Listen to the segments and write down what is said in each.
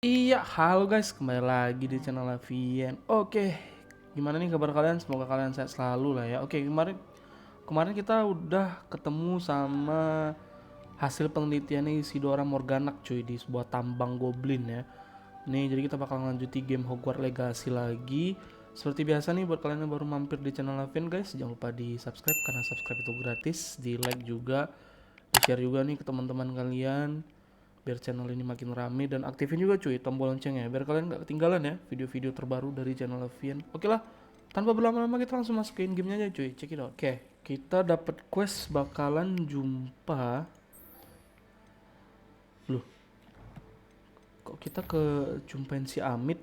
Iya, halo guys, kembali lagi di channel Lavien. Oke, gimana nih kabar kalian? Semoga kalian sehat selalu lah ya. Oke, kemarin kita udah ketemu sama hasil penelitiannya Isidora Morganak cuy di sebuah tambang goblin ya. Nih, jadi kita bakal lanjuti game Hogwarts Legacy lagi. Seperti biasa nih buat kalian yang baru mampir di channel Lavien guys, jangan lupa di subscribe karena subscribe itu gratis, di like juga, di share juga nih ke teman-teman kalian biar channel ini makin rame, dan aktifin juga cuy tombol loncengnya biar kalian gak ketinggalan ya video-video terbaru dari channel Lavien. Oke lah, tanpa berlama-lama kita langsung masukin gamenya aja cuy, check it out. Oke, kita dapat quest bakalan jumpa. Loh, kok kita ke jumpain si Amit?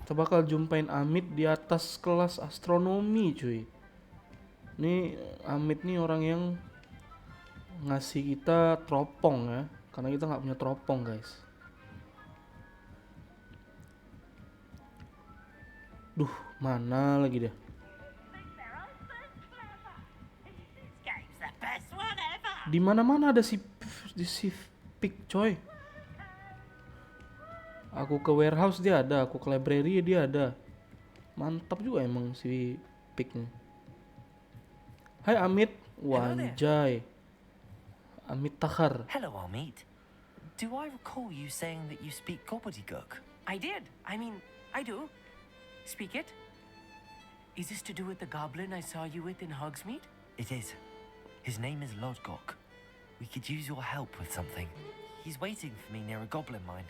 Kita bakal jumpain Amit di atas kelas astronomi cuy. Ini Amit nih orang yang ngasih kita teropong ya, karena kita nggak punya teropong guys. Duh, mana lagi dia? Di mana-mana ada si Pick coy. Aku ke warehouse dia ada, aku ke library dia ada. Mantap juga emang si Pick nih. Hai Amit, wanjay. Amit Takhar. Hello, Amit. Do I recall you saying that you speak gobbledygook? I did. I do. Speak it. Is this to do with the goblin I saw you with in Hogsmeade? It is. His name is Lodgok. We could use your help with something. He's waiting for me near a goblin mine.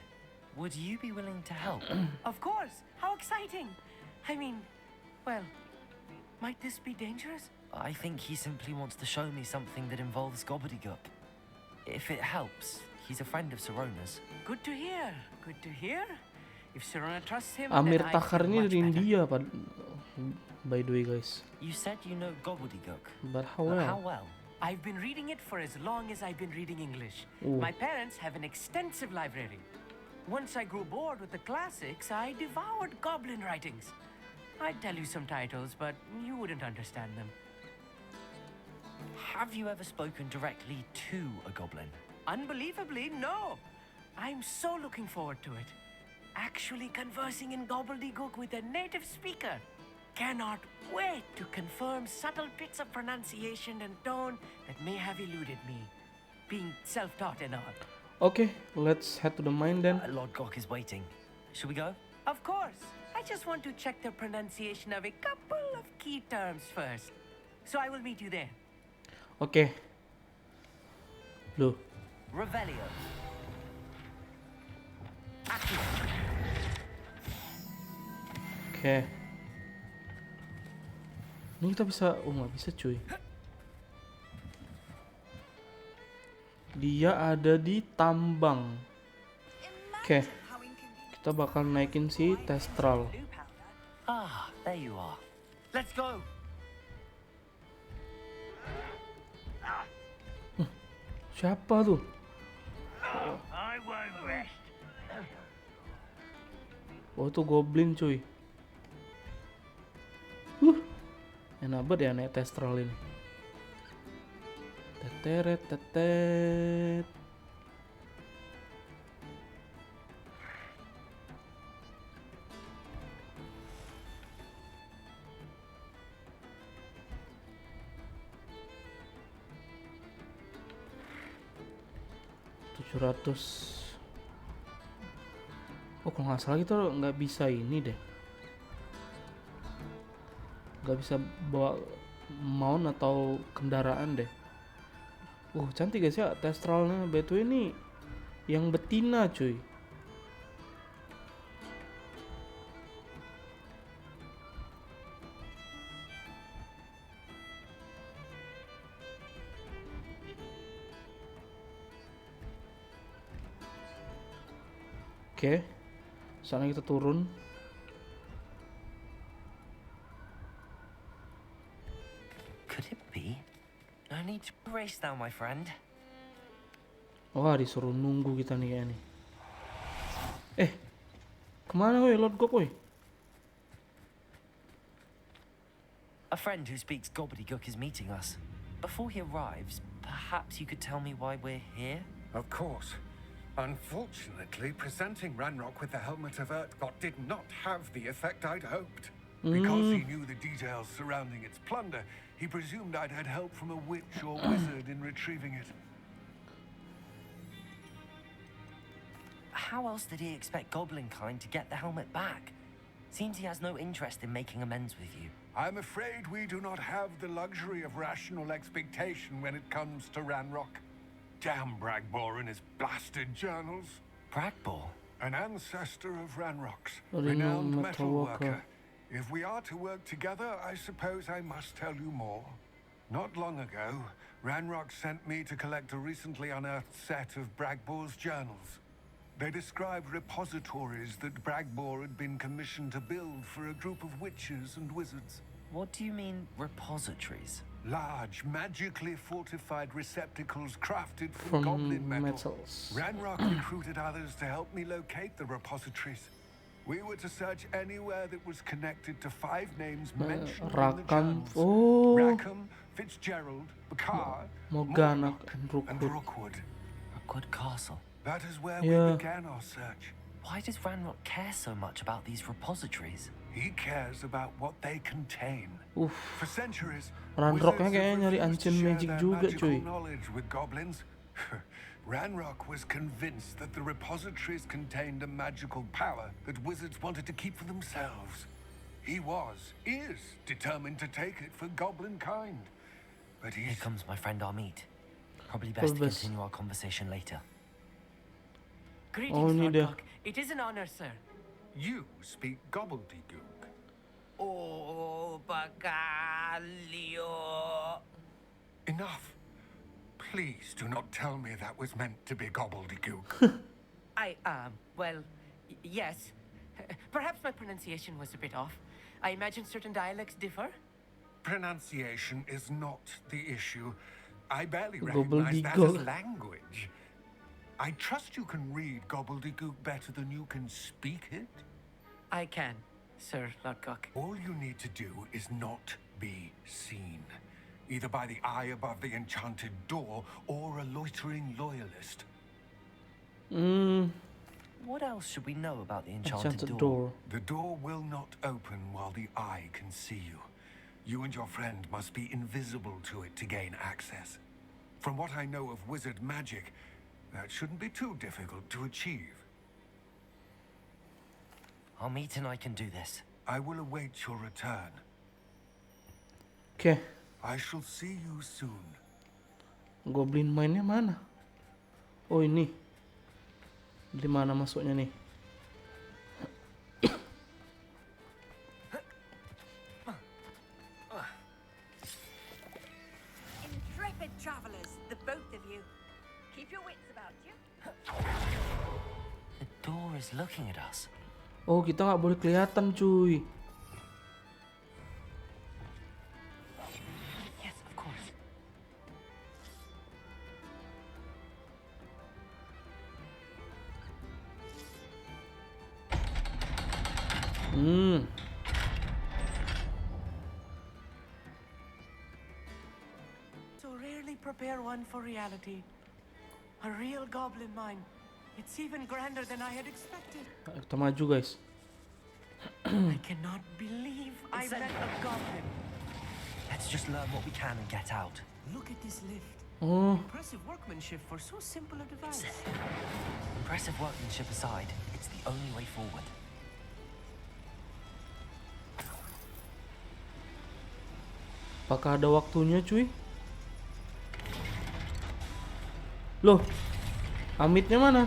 Would you be willing to help? Of course. How exciting. Well, might this be dangerous? I think he simply wants to show me something that involves gobbledygook. If it helps, he's a friend of Sirona's. Good to hear. Good to hear. If Sirona trusts him, Amir then I Takhar feel ini much dari better. India by the way guys. You said you know gobbledygook. But how But well? how well? I've been reading it for as long as I've been reading English. Ooh. My parents have an extensive library. Once I grew bored with the classics, I devoured goblin writings. I'd tell you some titles, but you wouldn't understand them. Have you ever spoken directly to a goblin? Unbelievably, no. I'm so looking forward to it. Actually conversing in gobbledygook with a native speaker. Cannot wait to confirm subtle bits of pronunciation and tone that may have eluded me, being self-taught and all. Okay, let's head to the mine then. Lodgok is waiting. Should we go? Of course. I just want to check the pronunciation of a couple of key terms first. So I will meet you there. Oke. Loh, Revelio. oke. Ini kita bisa, nggak bisa cuy. Dia ada di tambang. Oke, kita bakal naikin si Testral. Ah, there you are. Let's go. Siapa tuh? I won't rest. Oh, itu Goblin cuy. Enak banget ya naik Testral ini. Teteret tetet. Oh, kalau nggak salah kita nggak bisa ini deh. Nggak bisa bawa mount atau kendaraan deh. Cantik guys ya Testralnya. Betul ini yang betina cuy. Oke, sana kita turun. Could it be? No need to race now, my friend. Wah, disuruh nunggu kita nih kayaknya nih. Kemana woi Lord Gok woi? A friend who speaks gobbledygook is meeting us. Before he arrives, Perhaps you could tell me why we're here? Of course. Unfortunately, presenting Ranrock with the helmet of Urtkot did not have the effect I'd hoped. Because he knew the details surrounding its plunder, he presumed I'd had help from a witch or wizard in retrieving it. How else did he expect Goblin kind to get the helmet back? Seems he has no interest in making amends with you. I'm afraid we do not have the luxury of rational expectation when it comes to Ranrock. Damn Bragbor and his blasted journals. Bragbor? An ancestor of Ranrock's, Renowned renowned metalworker. metalworker. If we are to work together, I suppose I must tell you more. Not long ago, Ranrock sent me to collect a recently unearthed set of Bragbor's journals. They described repositories that Bragbor had been commissioned to build for a group of witches and wizards. What do you mean, repositories? Large, magically fortified receptacles crafted From from goblin metal. metals. Ranrock recruited others to help me locate the repositories. We were to search anywhere that was connected to 5 names mentioned in the Rackham. journals. Oh. Rackham, Fitzgerald, Bakar, Morgana, Morlock, and and Rookwood. Rookwood. A good castle. That is where Yeah. we began our search. Why does Ranrock care so much about these repositories? He cares about what they contain. Uff. For centuries, Ranrocknya wizards kayaknya have nyari refused to ancient share magic their juga, magical cuy. knowledge with goblins. Ranrock was convinced that the repositories contained a magical power that wizards wanted to keep for themselves. He is determined to take it for goblin kind. But Here he's... comes my friend Amit. Probably best to best. continue our conversation later. Greetings, Oh, ini Lord dia. Cock. It is an honor, sir. You speak gobbledygook. Oh, Bagalio. Enough. Please do not tell me that was meant to be gobbledygook. Well, yes. Perhaps my pronunciation was a bit off. I imagine certain dialects differ. Pronunciation is not the issue. I barely recognize that as Gobbledygook. language. I trust you can read gobbledygook better than you can speak it. I can, Sir Lord Cock. All you need to do is not be seen, either by the eye above the enchanted door or a loitering loyalist. What else should we know about the Enchanted door. The door will not open while the eye can see you. You and your friend must be invisible to it to gain access. From what I know of wizard magic, that shouldn't be too difficult to achieve. Amit and I can do this. I will await your return. Oke, I shall see you soon. Goblin mainnya mana? Oh ini. Di mana masuknya nih? Intrepid travelers, the both of you. Keep your wits about you. The door is looking at us. Oh, kita nggak boleh kelihatan, cuy. Yes, of course. So rarely prepare one for reality. A real goblin mine. It's even grander than I had expected. Kita maju, guys. I cannot believe I met a goblin. Let's just learn what we can and get out. Look at this lift. Oh, Impressive workmanship for so simple a device. Impressive workmanship aside, it's the only way forward. apakah ada waktunya, cuy? Loh, Amitnya mana?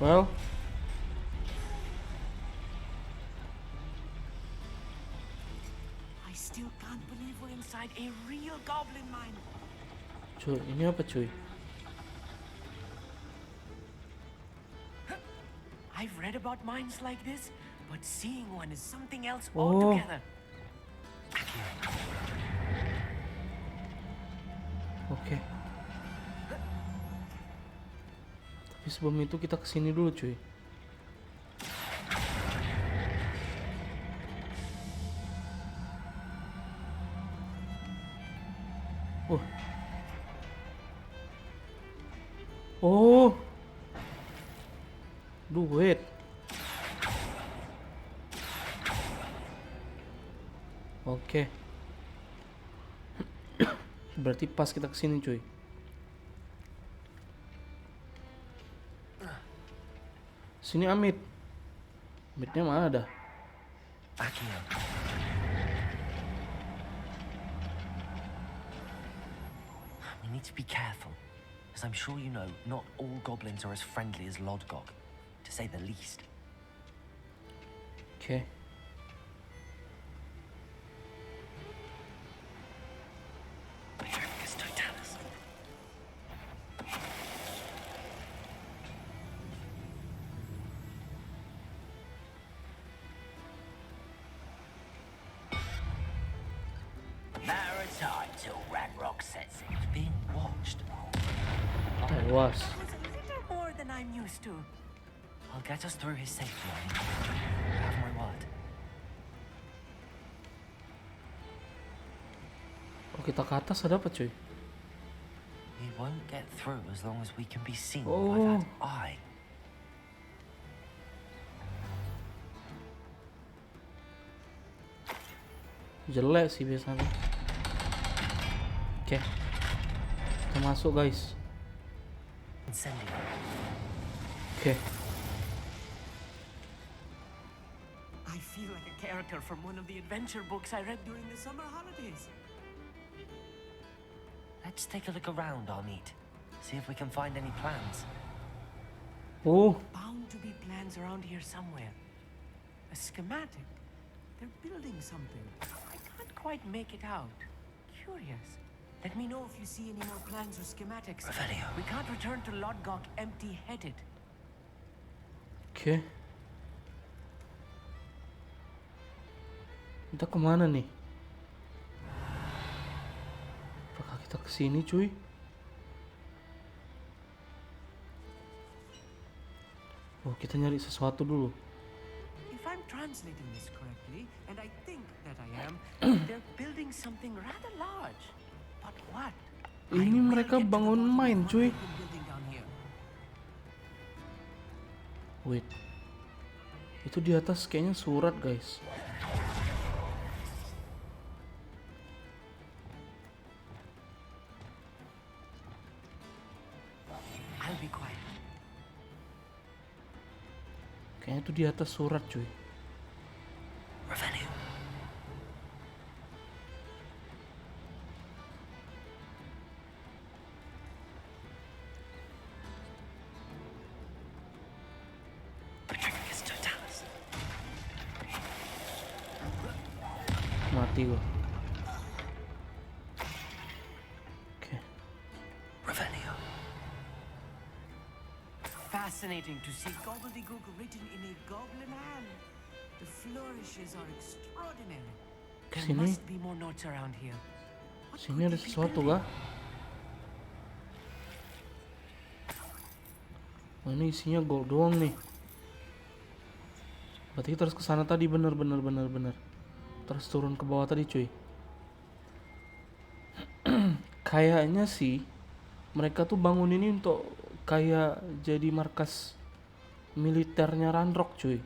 Well, I still can't believe we're inside a real goblin mine. cuy, ini apa, cuy? I've read about mines like this, but seeing one is something else Oh. altogether. Oke. Tapi sebelum itu kita kesini dulu, cuy. Duit. Oke. Berarti pas kita kesini cuy. Sini Amit. Amitnya mana dah? Akio. We need to be careful, as I'm sure you know, not all goblins are as friendly as Lodgok, to say the least. Oke. Matter of time till Ranrock sets it. It's being watched. I was. That was a little more than I'm used to. I'll get us through his safety line. Have my word. Oh, kita ke atas ada apa cuy? We won't get through as long as we can be seen Oh. by that eye. Jelek sih biasanya. Oke. Kita masuk guys. Incendio. Oke. I feel like a character from one of the adventure books I read during the summer holidays. Let's take a look around, Armeet. See if we can find any plans. Oh, Bound to be plans around here somewhere. A schematic. They're building something. I can't quite make it out. Curious. Let me know if you see any more plans or schematics. Revelio. We can't return to Lodgok empty-headed. oke. Kita kemana nih? Apakah kita kesini cuy? Oh, kita nyari sesuatu dulu. If I'm translating this correctly, and I think that I am, they're building something rather large. But what? Ini I will mereka get to the bangun bottom of mine, what cuy. they've been building down here. Wait. Itu di atas kayaknya surat, guys. I'll be quiet. Kayaknya itu di atas surat, cuy. Revelio. Patricus Totalis. Mati gua. Oke. Revelio. Fascinating to see gobbledygook written in a goblin hand. The flourishes are extraordinary. There Sini. must be more notes around here. What Sini could ada they be sesuatu building? kah? Oh, ini isinya gold doang nih. Berarti kita harus ke sana tadi, bener. Terus turun ke bawah tadi, cuy. Kayaknya sih mereka tuh bangun ini untuk kayak jadi markas militernya Ranrock, cuy.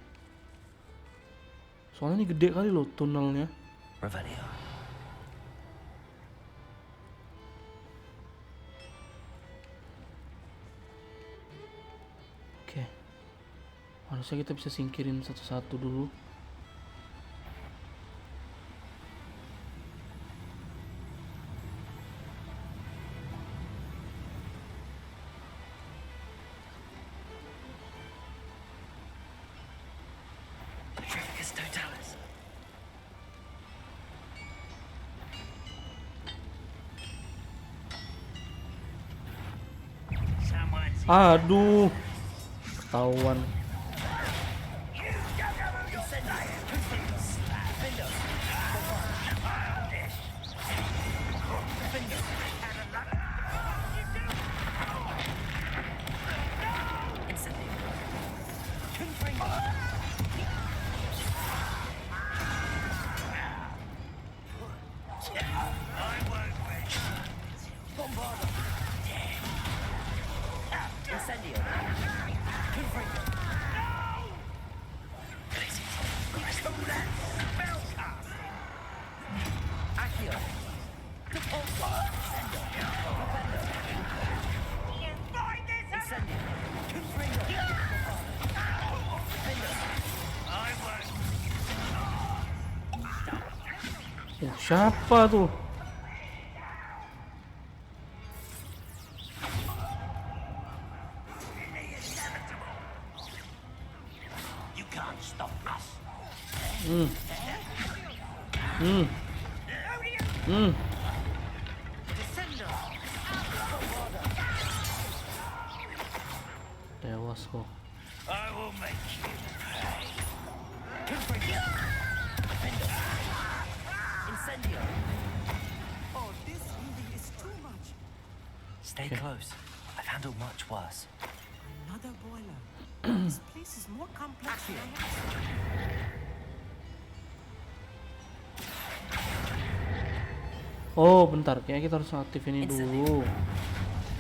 Soalnya ini gede kali loh tunnelnya. Revelio. Oke. Harusnya kita bisa singkirin satu-satu dulu. Patricus Totalis. Someone's Aduh. Ketahuan. Incendio. Confringo. Siapa tuh? Tewas kok. Oh, this really is too much. Stay close. I've handled much worse. Another boiler. This place is more complex than I expected. Oh bentar, kayaknya kita harus aktifin ini dulu.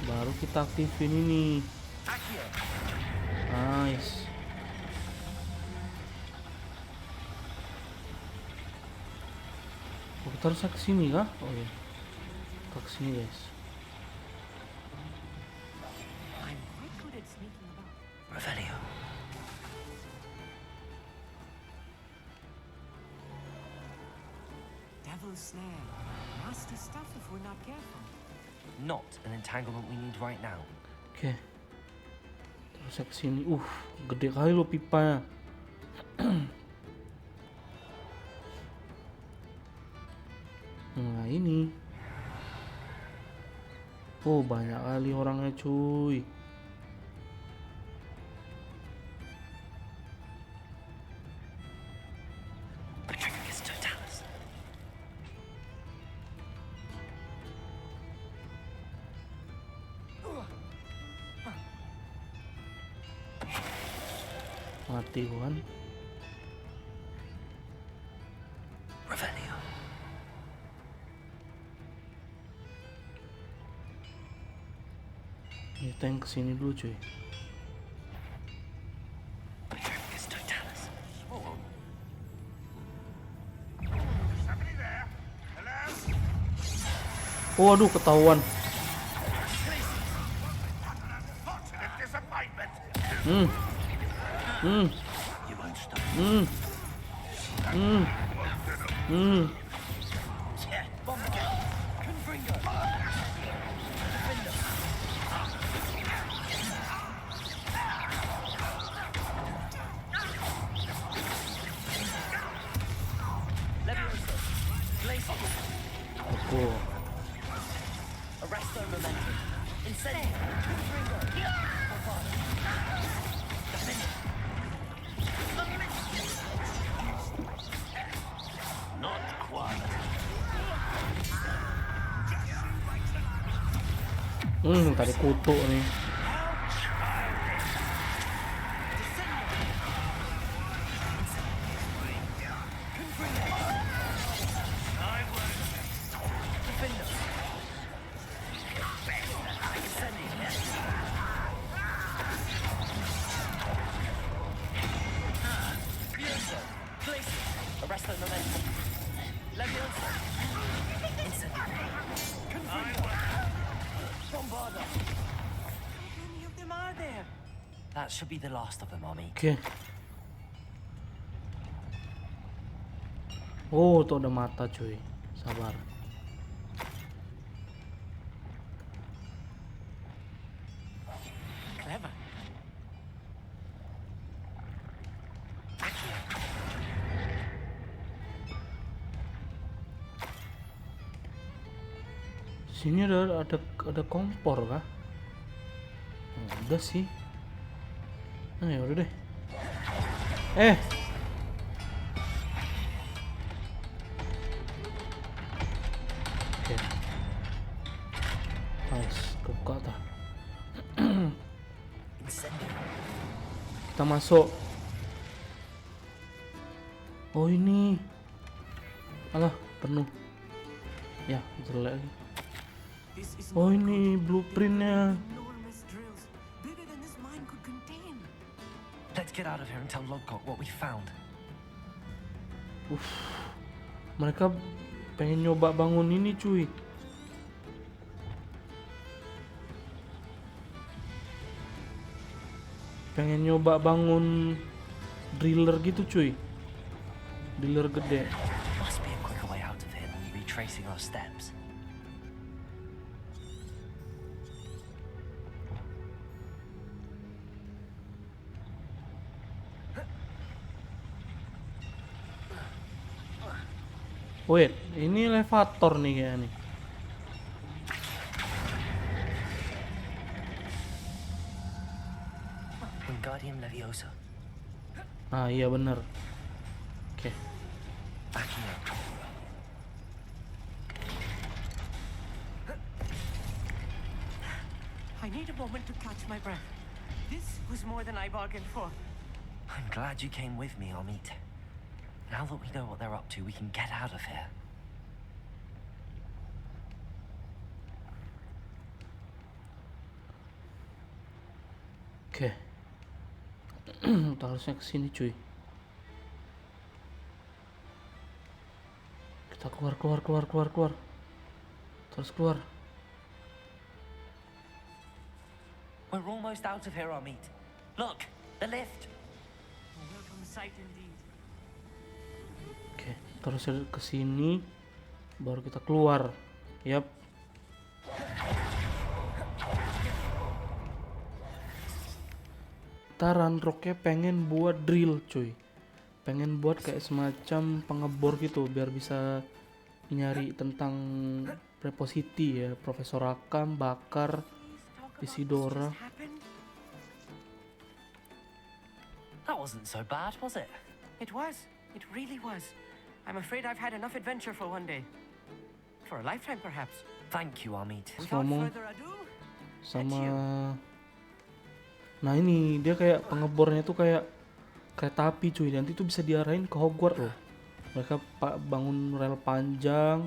Baru kita aktifin ini. Nice. Oh, kita harus ke sini kah? Oh iya. Kita ke sini guys. I'm quite good at sneaking about. Revelio. Devil's snare. Nasty stuff if we're not careful. Not an entanglement we need right now. Oke. Terus ke sini. Gede kali lo pipanya. Nah ini. Oh banyak kali orangnya cuy. Mati kan. Revelio. Ini tank kesini dulu cuy. Oh aduh ketahuan. Oh. Arresto momentum. Incendio. Not quite. Tadi kutuk nih. Arresto momentum. Lavien. Incendio. Bombarda. How many of them are there? That should be the last of them, Mommy. Oke. Oh, tuh ada mata cuy. Sabar. Clever. Sini ada kompor kah? Udah sih. Nah ya udah deh. Oke. Nice, kebuka tah. Kita masuk. Oh ini. Alah, penuh. Ya, jelek lagi. This is Oh ini blueprintnya. enormous drills, bigger than this mine could contain. Let's get out of here and tell Lodgok what we found. Mereka pengen nyoba bangun ini cuy. pengen nyoba bangun driller gitu cuy, driller gede. Must be a quicker way out of here than retracing our steps. Wait, ini elevator nih kayaknya nih. Wingardium Leviosa. Ah iya bener. Oke. Backing up. I need a moment to catch my breath. This was more than I bargained for. I'm glad you came with me, Amit. Now that we know what they're up to, we can get out of here. Oke. Kita harusnya kesini cuy. Kita keluar. Terus keluar. We're almost out of here, Amit. Look, the lift. A welcome sight indeed. Oke, terus ke sini baru kita keluar. Yap. Taran Rocknya pengen buat drill cuy. Pengen buat kayak semacam pengebor gitu biar bisa nyari tentang prepositi ya, Profesor Rakam, Bakar, Isidora. That wasn't so bad, was it? It was. It really was. I'm afraid I've had enough adventure for one day. For a lifetime, perhaps. Thank you, Amit. Without Ngomong further ado, sama, nah ini dia kayak pengebornya tuh kayak kereta api cuy, nanti tuh bisa diarahin ke Hogwarts loh. Mereka bangun rel panjang,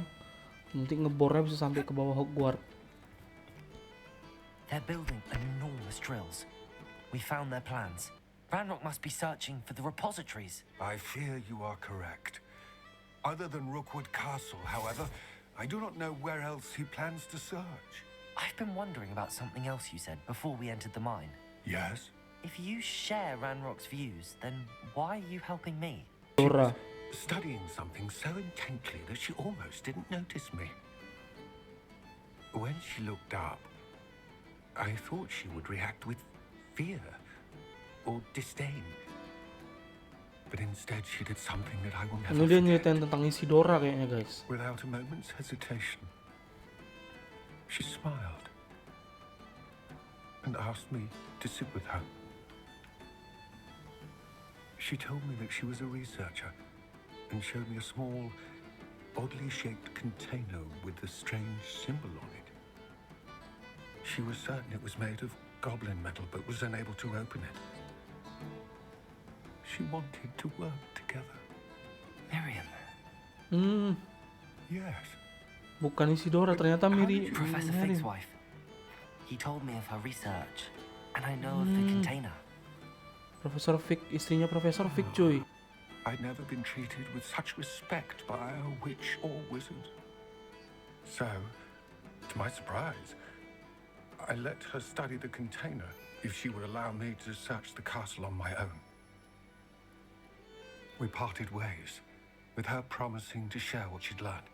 nanti ngebornya bisa sampai ke bawah Hogwarts. They're building enormous drills. We found their plans. Ranrock must be searching for the repositories. I fear you are correct. Other than Rookwood Castle, however, I do not know where else he plans to search. I've been wondering about something else you said before we entered the mine. Yes? If you share Ranrock's views, then why are you helping me? Dora. Studying something so intently that she almost didn't notice me. When she looked up, I thought she would react with fear or disdain. But instead she did something that I will Ini never dia forget. nyeritain tentang Isidora kayaknya guys. Without a moment's hesitation, she smiled and asked me to sit with her. She told me that she was a researcher and showed me a small, oddly shaped container with a strange symbol on it. She was certain it was made of goblin metal but was unable to open it. She wanted to work together. Miriam. Yes. Bukan Isidora, ternyata Professor Fig's Miri. wife. He told me of her research, and I know of the container. Profesor Fig, istrinya Profesor Fig cuy. I'd never been treated with such respect by a witch or wizard. So, to my surprise, I let her study the container if she would allow me to search the castle on my own. We parted ways, with her promising to share what she'd learned.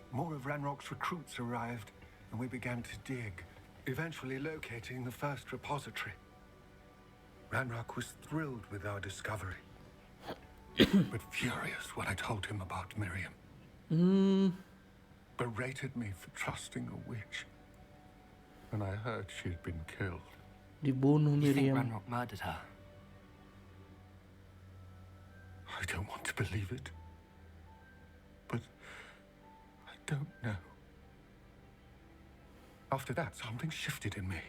More of Ranrock's recruits arrived, and we began to dig, eventually locating the first repository. Ranrock was thrilled with our discovery, but furious when I told him about Miriam. Berated me for trusting a witch, and I heard she'd been killed. Dibunuh You think Miriam. Ranrock murdered her? I don't want to believe it, but I don't know. After that, something shifted in me.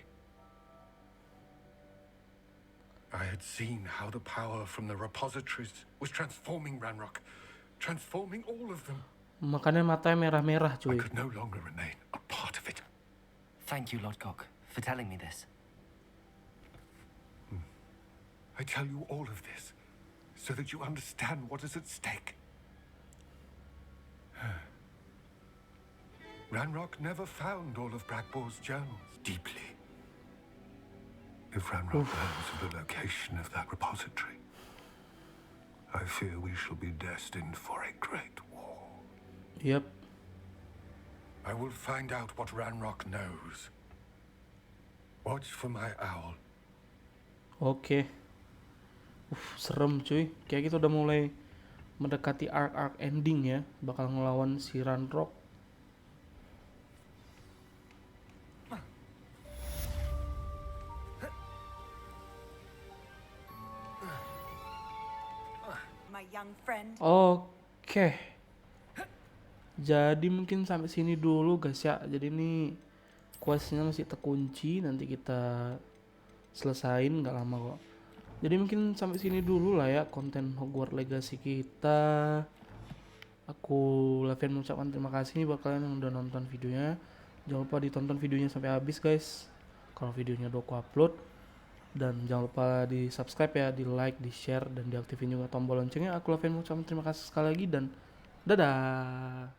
I had seen how the power from the repositories was transforming Ranrock, transforming all of them. Makanya matanya merah-merah I cuy. could no longer remain a part of it. Thank you, Lodgok, for telling me this. I tell you all of this so that you understand what is at stake. Ranrock never found all of Bragbor's journals deeply. If Ranrock learns of the location of that repository, I fear we shall be destined for a great war. Yep. I will find out what Ranrock knows. Watch for my owl. Oke. Serem cuy. Kayak kita udah mulai mendekati arc ending ya. Bakal ngelawan si Ranrock. My young friend. Oke. Jadi mungkin sampai sini dulu guys ya. Jadi ini questnya masih terkunci. Nanti kita selesain nggak lama kok. Jadi mungkin sampai sini dulu lah ya konten Hogwarts Legacy kita. Aku Lavien mengucapkan terima kasih nih buat kalian yang udah nonton videonya. Jangan lupa ditonton videonya sampai habis guys. Kalau videonya udah aku upload. Dan jangan lupa di subscribe ya, di like, di share, dan diaktifin juga tombol loncengnya. Aku Lavien mengucapkan terima kasih sekali lagi dan dadah.